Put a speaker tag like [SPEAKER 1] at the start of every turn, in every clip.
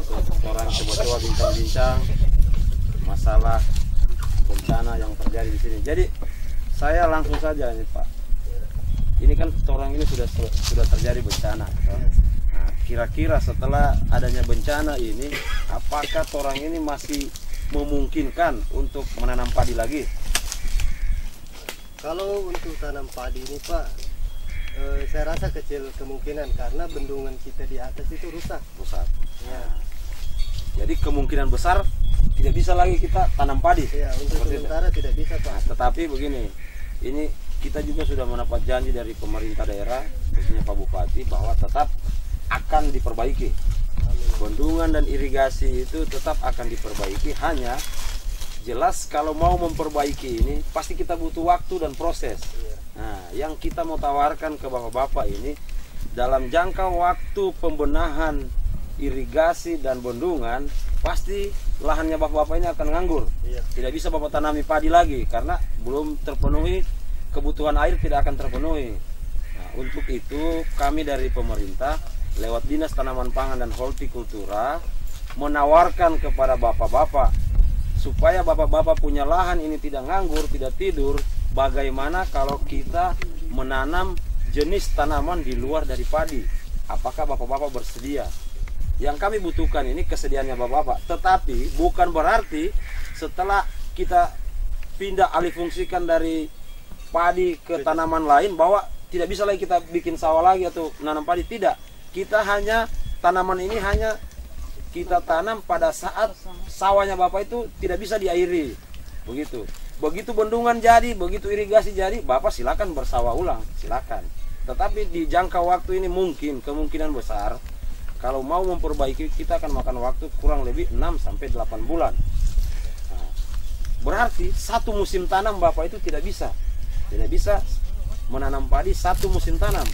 [SPEAKER 1] untuk orang coba-coba bincang-bincang masalah bencana yang terjadi di sini. Jadi saya langsung saja nih Pak. Ini kan orang ini sudah terjadi bencana. Nah, kira-kira setelah adanya bencana ini, apakah orang ini masih memungkinkan untuk menanam padi lagi?
[SPEAKER 2] Kalau untuk tanam padi ini Pak, saya rasa kecil kemungkinan karena bendungan kita di atas itu rusak. Ya.
[SPEAKER 1] Jadi kemungkinan besar tidak bisa lagi kita tanam padi.
[SPEAKER 2] Ya, untuk sementara tidak bisa Pak.
[SPEAKER 1] Nah, tetapi begini, ini kita juga sudah mendapat janji dari pemerintah daerah, khususnya Pak Bupati, bahwa tetap akan diperbaiki. Bendungan dan irigasi itu tetap akan diperbaiki, hanya jelas kalau mau memperbaiki ini pasti kita butuh waktu dan proses. Nah, yang kita mau tawarkan ke bapak-bapak ini, dalam jangka waktu pembenahan irigasi dan bendungan, pasti lahannya bapak-bapak ini akan nganggur. Tidak bisa bapak tanami padi lagi karena belum terpenuhi, kebutuhan air tidak akan terpenuhi. Nah, untuk itu kami dari pemerintah lewat Dinas Tanaman Pangan dan Hortikultura menawarkan kepada bapak-bapak supaya bapak-bapak punya lahan ini tidak nganggur, tidak tidur. Bagaimana kalau kita menanam jenis tanaman di luar dari padi? Apakah bapak-bapak bersedia? Yang kami butuhkan ini kesediaannya bapak-bapak. Tetapi bukan berarti setelah kita pindah alih fungsikan dari padi ke tanaman lain bahwa tidak bisa lagi kita bikin sawah lagi atau menanam padi. Tidak. Kita hanya tanaman ini hanya kita tanam pada saat sawahnya bapak itu tidak bisa diairi. Begitu bendungan jadi, begitu irigasi jadi, bapak silakan bersawah ulang, silakan. Tetapi di jangka waktu ini kemungkinan besar kalau mau memperbaiki kita akan makan waktu kurang lebih 6-8 bulan. Nah, berarti satu musim tanam bapak itu tidak bisa menanam padi satu musim tanam.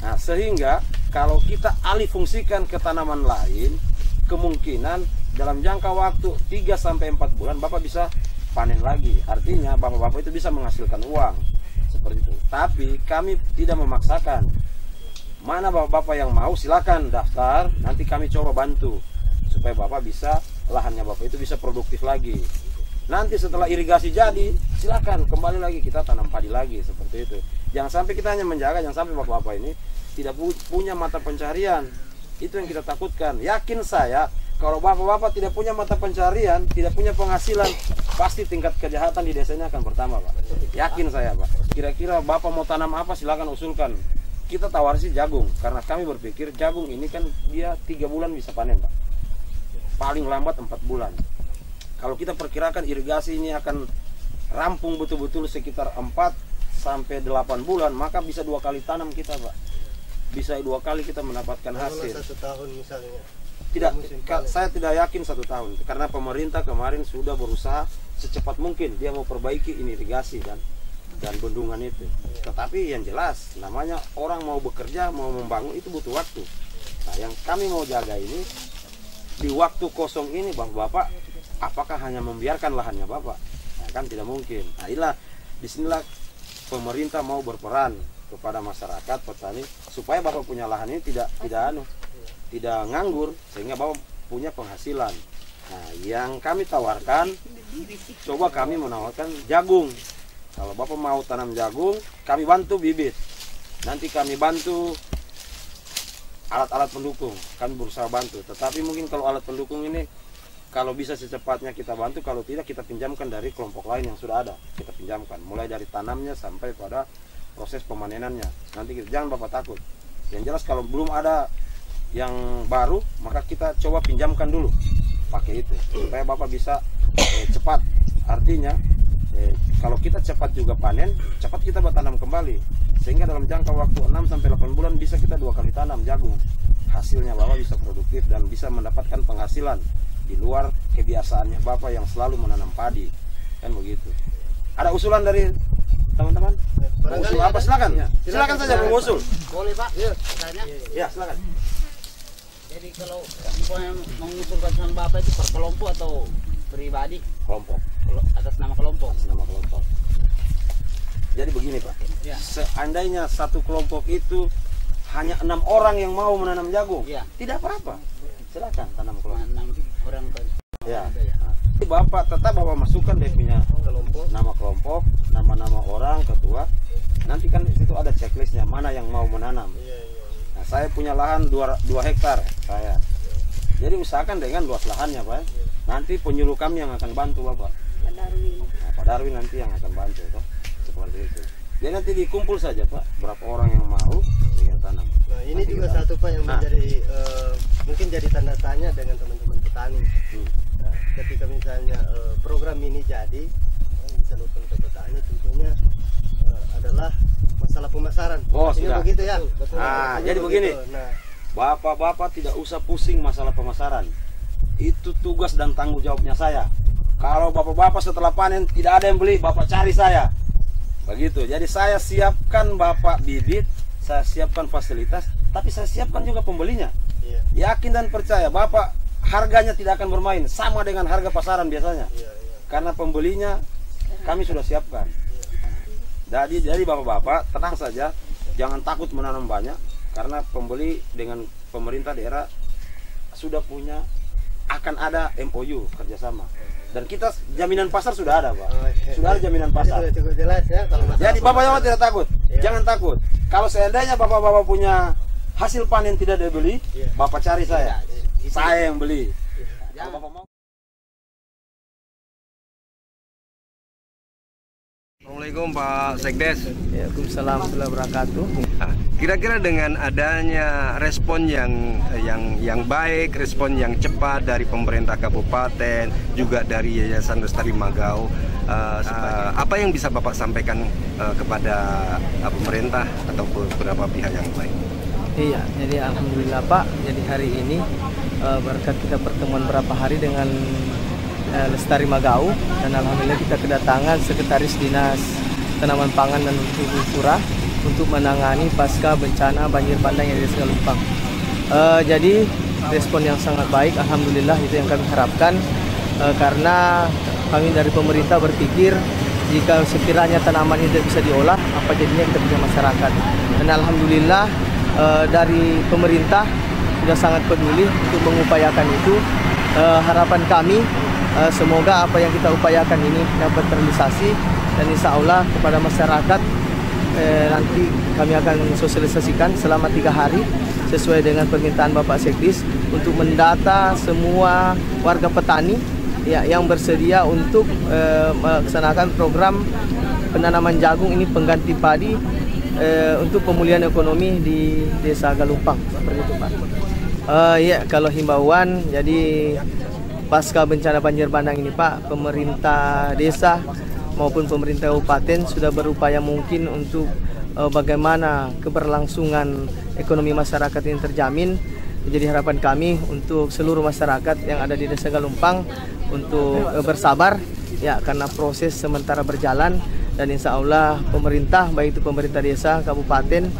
[SPEAKER 1] Nah, sehingga kalau kita alih fungsikan ke tanaman lain, kemungkinan dalam jangka waktu 3-4 bulan bapak bisa panen lagi. Artinya bapak-bapak itu bisa menghasilkan uang seperti itu. Tapi kami tidak memaksakan. Mana bapak-bapak yang mau silakan daftar, nanti kami coba bantu supaya bapak bisa, lahannya bapak itu bisa produktif lagi. Nanti setelah irigasi jadi, silakan kembali lagi kita tanam padi lagi seperti itu. Jangan sampai kita hanya menjaga, jangan sampai bapak-bapak ini tidak punya mata pencarian. Itu yang kita takutkan. Yakin saya kalau bapak-bapak tidak punya mata pencarian, tidak punya penghasilan, pasti tingkat kejahatan di desa ini akan bertambah Pak. Yakin saya Pak. Kira-kira bapak mau tanam apa silakan usulkan. Kita tawar sih jagung, karena kami berpikir jagung ini kan dia 3 bulan bisa panen Pak. Paling lambat 4 bulan. Kalau kita perkirakan irigasi ini akan rampung betul-betul sekitar 4-8 bulan, maka bisa 2 kali tanam kita Pak. Bisa 2 kali kita mendapatkan hasil.
[SPEAKER 2] 1 tahun misalnya.
[SPEAKER 1] Tidak, saya tidak yakin 1 tahun. Karena pemerintah kemarin sudah berusaha secepat mungkin dia mau perbaiki ini irigasi dan bendungan itu. Tetapi yang jelas, namanya orang mau bekerja, mau membangun itu butuh waktu. Nah, yang kami mau jaga ini di waktu kosong ini, bapak-bapak, apakah hanya membiarkan lahannya bapak? Nah, kan tidak mungkin. Nah, disinilah pemerintah mau berperan kepada masyarakat petani supaya bapak punya lahan ini tidak nganggur, sehingga bapak punya penghasilan. Nah, yang kami tawarkan, coba kami menawarkan jagung. Kalau bapak mau tanam jagung, kami bantu bibit. Nanti kami bantu alat-alat pendukung, kami berusaha bantu. Tetapi mungkin kalau alat pendukung ini, kalau bisa secepatnya kita bantu, kalau tidak kita pinjamkan dari kelompok lain yang sudah ada. Kita pinjamkan, mulai dari tanamnya sampai pada proses pemanenannya. Nanti jangan bapak takut. Yang jelas kalau belum ada yang baru, maka kita coba pinjamkan dulu pakai itu supaya bapak bisa cepat. Artinya kalau kita cepat juga panen, cepat kita bertanam kembali, sehingga dalam jangka waktu 6-8 bulan bisa kita 2 kali tanam jagung. Hasilnya bapak bisa produktif dan bisa mendapatkan penghasilan di luar kebiasaannya bapak yang selalu menanam padi, kan begitu. Ada usulan dari teman-teman? Usul apa? Silakan. Silakan saja mengusul.
[SPEAKER 3] Boleh Pak? Iya.
[SPEAKER 1] Ya, silakan.
[SPEAKER 3] Jadi kalau mengusulkan sama bapak itu per kelompok atau pribadi?
[SPEAKER 1] Kelompok.
[SPEAKER 3] Atas nama kelompok.
[SPEAKER 1] Atas nama kelompok. Jadi begini Pak, ya. Seandainya satu kelompok itu hanya 6 orang yang mau menanam jagung, ya, tidak apa-apa. silakan tanam kelompok.
[SPEAKER 3] Enam orang ke
[SPEAKER 1] Ya. Jadi Bapak tetap Bapak masukkan dia punya
[SPEAKER 2] Kelompok.
[SPEAKER 1] nama kelompok, nama-nama orang, ketua. Nanti kan di situ ada checklistnya mana yang mau menanam.
[SPEAKER 2] Iya, iya.
[SPEAKER 1] Nah, saya punya lahan 2 hektar saya. Jadi usahakan dengan luas lahannya, Pak. Nanti penyuluh kami yang akan bantu, Bapak. Nah, Pak Darwin nanti yang akan bantu, Pak. Seperti itu. Jadi nanti dikumpul saja, Pak, berapa orang yang mau tinggal tanam.
[SPEAKER 2] Nah, ini
[SPEAKER 1] Nanti
[SPEAKER 2] juga
[SPEAKER 1] kita-
[SPEAKER 2] satu Pak yang
[SPEAKER 1] Nah.
[SPEAKER 2] menjadi mungkin jadi tanda tanya dengan teman-teman petani. Nah, ketika misalnya program ini jadi disalurkan ke petani, tentunya adalah masalah pemasaran.
[SPEAKER 1] Oh,
[SPEAKER 2] ini
[SPEAKER 1] sudah.
[SPEAKER 2] begitu ya.
[SPEAKER 1] Nah,
[SPEAKER 2] Ini
[SPEAKER 1] jadi begini.
[SPEAKER 2] Nah,
[SPEAKER 1] Bapak-bapak tidak usah pusing masalah pemasaran. Itu tugas dan tanggung jawabnya saya. Kalau bapak-bapak setelah panen tidak ada yang beli, Bapak cari saya. Begitu. Jadi saya siapkan Bapak bibit, saya siapkan fasilitas, tapi saya siapkan juga pembelinya.
[SPEAKER 2] iya,
[SPEAKER 1] Yakin dan percaya, Bapak harganya tidak akan bermain sama dengan harga pasaran biasanya.
[SPEAKER 2] iya, iya.
[SPEAKER 1] Karena pembelinya kami sudah siapkan. Jadi bapak-bapak tenang saja, jangan takut menanam banyak, karena pembeli dengan pemerintah daerah sudah punya, akan ada MOU kerjasama. Dan kita jaminan pasar sudah ada, Pak.
[SPEAKER 2] Oh, iya.
[SPEAKER 1] Sudah ada jaminan
[SPEAKER 2] Jadi
[SPEAKER 1] pasar.
[SPEAKER 2] sudah cukup jelas ya kalau masalah
[SPEAKER 1] Jadi bapak-bapak
[SPEAKER 2] pemasaran.
[SPEAKER 1] tidak takut,
[SPEAKER 2] Iya.
[SPEAKER 1] jangan takut. Kalau seandainya bapak-bapak punya hasil panen tidak dibeli,
[SPEAKER 2] Iya.
[SPEAKER 1] bapak cari saya.
[SPEAKER 3] Itu-
[SPEAKER 1] Saya yang beli.
[SPEAKER 3] Ya.
[SPEAKER 1] Kalau bapak mau.
[SPEAKER 4] Assalamualaikum Pak Sekdes.
[SPEAKER 2] Waalaikumsalam warahmatullahi wabarakatuh.
[SPEAKER 4] Nah, kira-kira dengan adanya respon yang baik, respon yang cepat dari pemerintah kabupaten, juga dari Yayasan Lestari Magau, apa yang bisa Bapak sampaikan kepada pemerintah atau beberapa pihak yang lain?
[SPEAKER 5] Iya, jadi alhamdulillah Pak. Jadi hari ini berkat kita pertemuan berapa hari dengan Lestari Magau, dan alhamdulillah kita kedatangan Sekretaris Dinas Tanaman Pangan dan Hortikultura untuk menangani pasca bencana banjir bandang yang di Desa Galumpang. Jadi respon yang sangat baik, alhamdulillah, itu yang kami harapkan, karena kami dari pemerintah berpikir jika sekiranya tanaman ini tidak bisa diolah, apa jadinya kita punya masyarakat. Dan alhamdulillah dari pemerintah sudah sangat peduli untuk mengupayakan itu. Harapan kami semoga apa yang kita upayakan ini dapat terrealisasi, dan insya Allah kepada masyarakat nanti kami akan sosialisasikan selama 3 hari sesuai dengan permintaan Bapak Sekdis untuk mendata semua warga petani ya, yang bersedia untuk melaksanakan program penanaman jagung ini pengganti padi untuk pemulihan ekonomi di Desa Galumpang, seperti itu Pak. Ya, kalau himbauan, jadi pasca bencana banjir bandang ini Pak, pemerintah desa maupun pemerintah kabupaten sudah berupaya mungkin untuk bagaimana keberlangsungan ekonomi masyarakat ini terjamin. Jadi harapan kami untuk seluruh masyarakat yang ada di Desa Galumpang untuk bersabar ya, karena proses sementara berjalan, dan insya Allah pemerintah, baik itu pemerintah desa, kabupaten,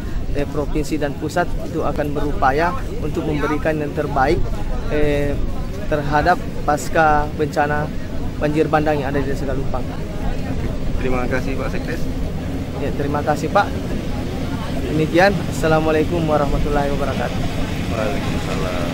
[SPEAKER 5] provinsi dan pusat, itu akan berupaya untuk memberikan yang terbaik terhadap pasca bencana banjir bandang yang ada di Desa Galumpang.
[SPEAKER 4] Terima kasih Pak Sekdes.
[SPEAKER 5] Ya, terima kasih Pak. Demikian, Assalamualaikum warahmatullahi wabarakatuh.
[SPEAKER 4] Waalaikumsalam.